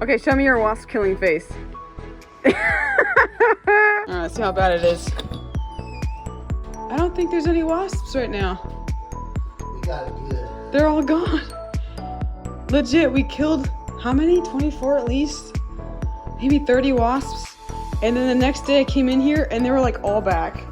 Okay, show me your wasp killing face. Alright, see how bad it is. I don't think there's any wasps right now. We got it good. They're all gone. Legit, we killed how many? 24 at least? Maybe 30 wasps. And then the next day I came in here and they were like all back.